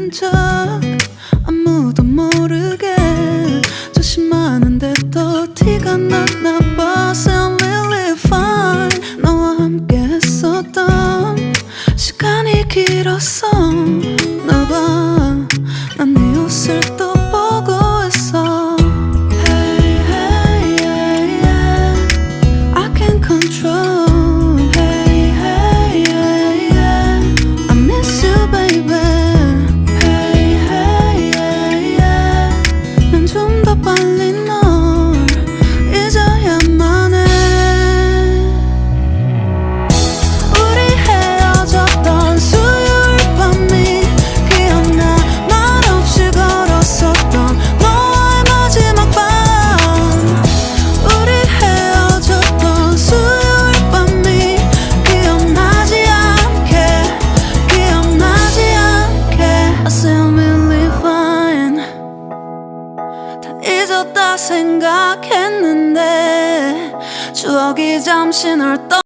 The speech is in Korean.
본 적 아무도 모르게 조심하는데 또 티가 났나 봐. Still really fine. 너와 함께 했었던 시간이 길었어. 나 봐, 난 네 옷을 또 보고 있어. Hey, hey, yeah, yeah. I can't control. Hey, hey, yeah, yeah. I miss you, baby. Hey, hey, yeah, yeah. 난 좀 더 빨리 널 잊어야만 해. 우리 헤어졌던 수요일 밤이 기억나. 말없이 걸었었던 너와의 마지막 밤. 우리 헤어졌던 수요일 밤이 기억나지 않게, 기억나지 않게. I still really fine. 다 잊었다 생각했는데 추억이 잠시 널 떠